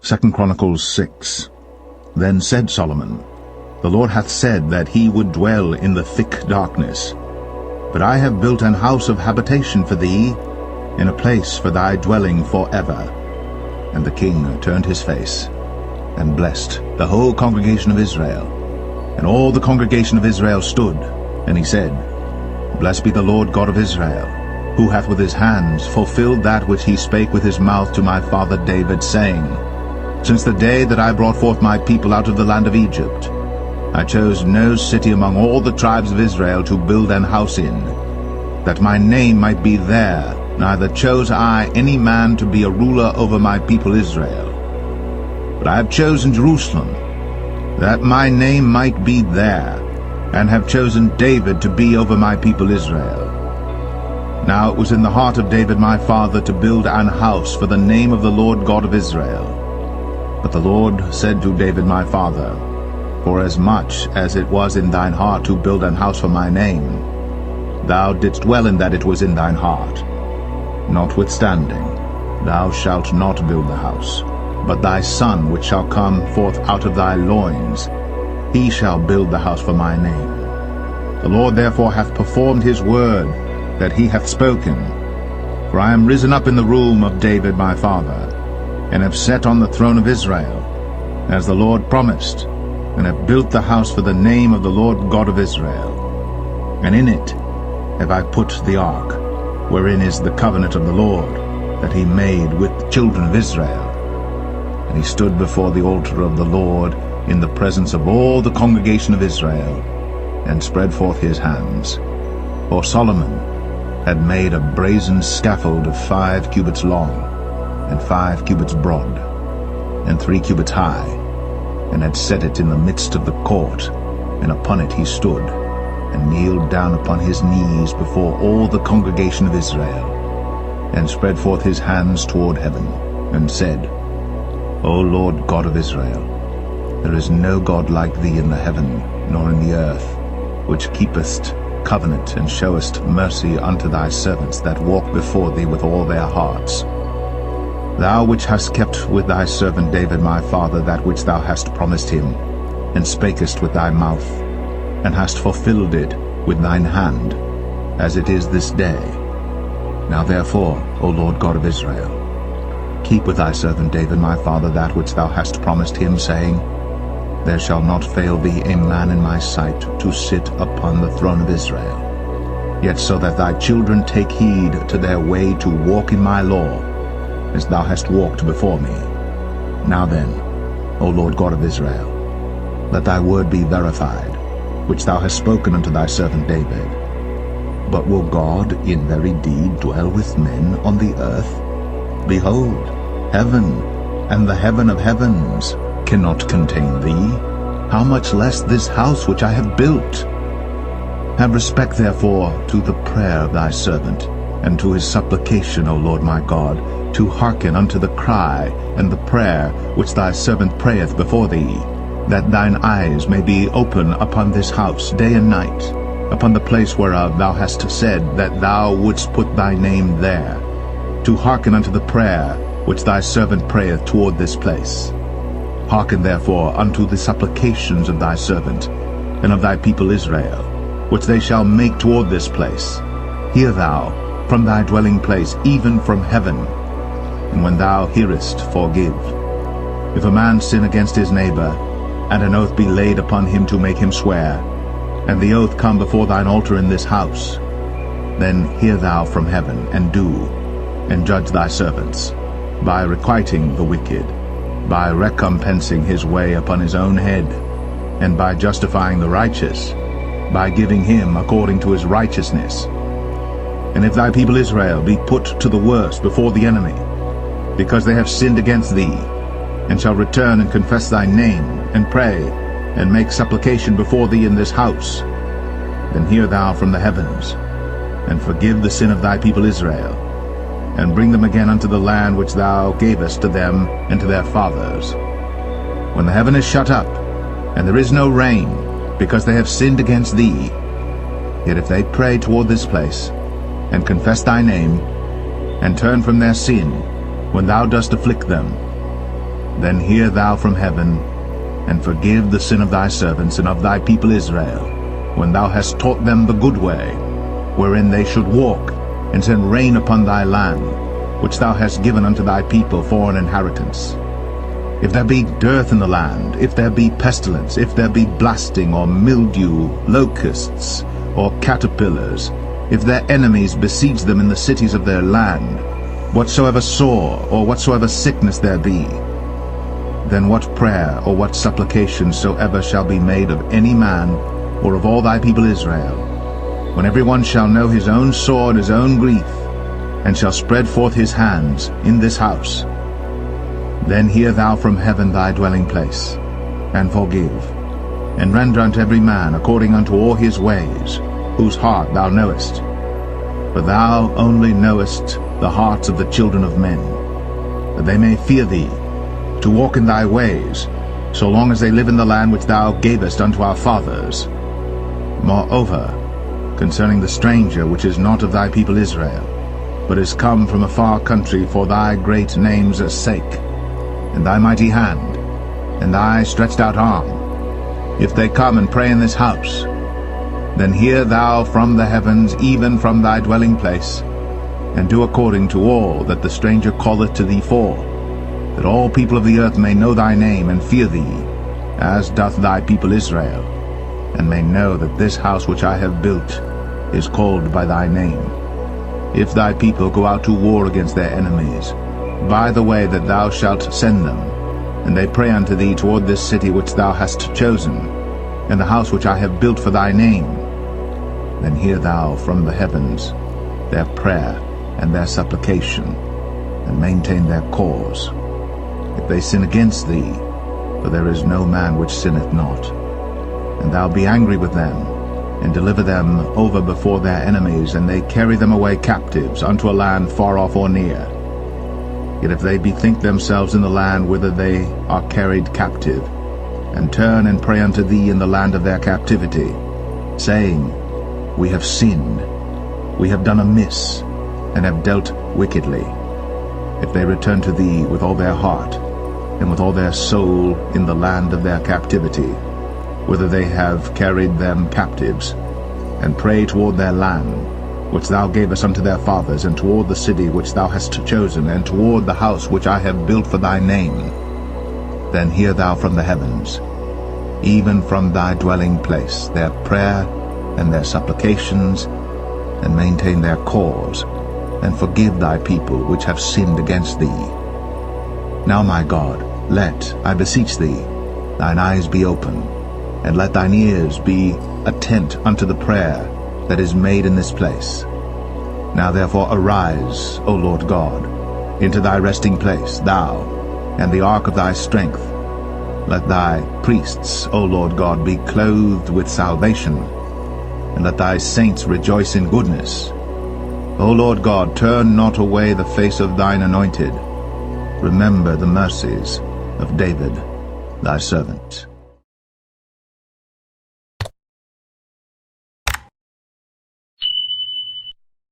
2 Chronicles 6. Then said Solomon, The Lord hath said that he would dwell in the thick darkness. But I have built an house of habitation for thee, in a place for thy dwelling forever. And the king turned his face, and blessed the whole congregation of Israel. And all the congregation of Israel stood, and he said, Blessed be the Lord God of Israel, who hath with his hands fulfilled that which he spake with his mouth to my father David, saying, Since the day that I brought forth my people out of the land of Egypt, I chose no city among all the tribes of Israel to build an house in, that my name might be there, neither chose I any man to be a ruler over my people Israel. But I have chosen Jerusalem, that my name might be there, and have chosen David to be over my people Israel. Now it was in the heart of David my father to build an house for the name of the Lord God of Israel. But the Lord said to David my father, Forasmuch as it was in thine heart to build an house for my name, thou didst well in that it was in thine heart. Notwithstanding, thou shalt not build the house, but thy son which shall come forth out of thy loins, he shall build the house for my name. The Lord therefore hath performed his word that he hath spoken. For I am risen up in the room of David my father, and have sat on the throne of Israel, as the Lord promised, and have built the house for the name of the Lord God of Israel. And in it have I put the ark, wherein is the covenant of the Lord, that he made with the children of Israel. And he stood before the altar of the Lord in the presence of all the congregation of Israel, and spread forth his hands. For Solomon had made a brazen scaffold of 5 cubits long, and 5 cubits broad, and 3 cubits high, and had set it in the midst of the court, and upon it he stood, and kneeled down upon his knees before all the congregation of Israel, and spread forth his hands toward heaven, and said, O Lord God of Israel, there is no God like thee in the heaven, nor in the earth, which keepest covenant and showest mercy unto thy servants that walk before thee with all their hearts. Thou which hast kept with thy servant David my father that which thou hast promised him, and spakest with thy mouth, and hast fulfilled it with thine hand, as it is this day. Now therefore, O Lord God of Israel, keep with thy servant David my father that which thou hast promised him, saying, There shall not fail thee a man in my sight to sit upon the throne of Israel. Yet so that thy children take heed to their way to walk in my law, as thou hast walked before me. Now then, O Lord God of Israel, let thy word be verified, which thou hast spoken unto thy servant David. But will God in very deed dwell with men on the earth? Behold, heaven and the heaven of heavens cannot contain thee, how much less this house which I have built? Have respect therefore to the prayer of thy servant, and to his supplication, O Lord my God, to hearken unto the cry and the prayer which thy servant prayeth before thee, that thine eyes may be open upon this house day and night, upon the place whereof thou hast said that thou wouldst put thy name there, to hearken unto the prayer which thy servant prayeth toward this place. Hearken therefore unto the supplications of thy servant, and of thy people Israel, which they shall make toward this place. Hear thou from thy dwelling place, even from heaven, and when thou hearest, forgive. If a man sin against his neighbor, and an oath be laid upon him to make him swear, and the oath come before thine altar in this house, then hear thou from heaven, and do, and judge thy servants, by requiting the wicked, by recompensing his way upon his own head, and by justifying the righteous, by giving him according to his righteousness. And if thy people Israel be put to the worst before the enemy, because they have sinned against thee, and shall return and confess thy name, and pray, and make supplication before thee in this house, then hear thou from the heavens, and forgive the sin of thy people Israel, and bring them again unto the land which thou gavest to them and to their fathers. When the heaven is shut up, and there is no rain, because they have sinned against thee, yet if they pray toward this place, and confess thy name, and turn from their sin, when thou dost afflict them, Then hear thou from heaven, and forgive the sin of thy servants and of thy people Israel, when thou hast taught them the good way, wherein they should walk, and send rain upon thy land, which thou hast given unto thy people for an inheritance. If there be dearth in the land, if there be pestilence, if there be blasting, or mildew, locusts, or caterpillars, if their enemies besiege them in the cities of their land, whatsoever sore or whatsoever sickness there be, then what prayer or what supplication soever shall be made of any man or of all thy people Israel, when every one shall know his own sore and his own grief, and shall spread forth his hands in this house, then hear thou from heaven thy dwelling place, and forgive, and render unto every man according unto all his ways, whose heart thou knowest. For thou only knowest the hearts of the children of men, that they may fear thee, to walk in thy ways, so long as they live in the land which thou gavest unto our fathers. Moreover, concerning the stranger which is not of thy people Israel, but is come from a far country for thy great name's sake, and thy mighty hand, and thy stretched out arm, if they come and pray in this house, then hear thou from the heavens, even from thy dwelling place, and do according to all that the stranger calleth to thee for, that all people of the earth may know thy name and fear thee, as doth thy people Israel, and may know that this house which I have built is called by thy name. If thy people go out to war against their enemies, by the way that thou shalt send them, and they pray unto thee toward this city which thou hast chosen, and the house which I have built for thy name, then hear thou from the heavens their prayer and their supplication, and maintain their cause. If they sin against thee, for there is no man which sinneth not, and thou be angry with them, and deliver them over before their enemies, and they carry them away captives unto a land far off or near. Yet if they bethink themselves in the land whither they are carried captive, and turn and pray unto thee in the land of their captivity, saying, We have sinned, we have done amiss, and have dealt wickedly, if they return to thee with all their heart, and with all their soul in the land of their captivity, whither they have carried them captives, and pray toward their land, which thou gavest unto their fathers, and toward the city which thou hast chosen, and toward the house which I have built for thy name, then hear thou from the heavens, even from thy dwelling place, their prayer and their supplications, and maintain their cause, and forgive thy people which have sinned against thee. Now, my God, let, I beseech thee, thine eyes be open, and let thine ears be attent unto the prayer that is made in this place. Now therefore arise, O Lord God, into thy resting place, thou, and the ark of thy strength. Let thy priests, O Lord God, be clothed with salvation, and let thy saints rejoice in goodness. O Lord God, turn not away the face of thine anointed. Remember the mercies of David, thy servant.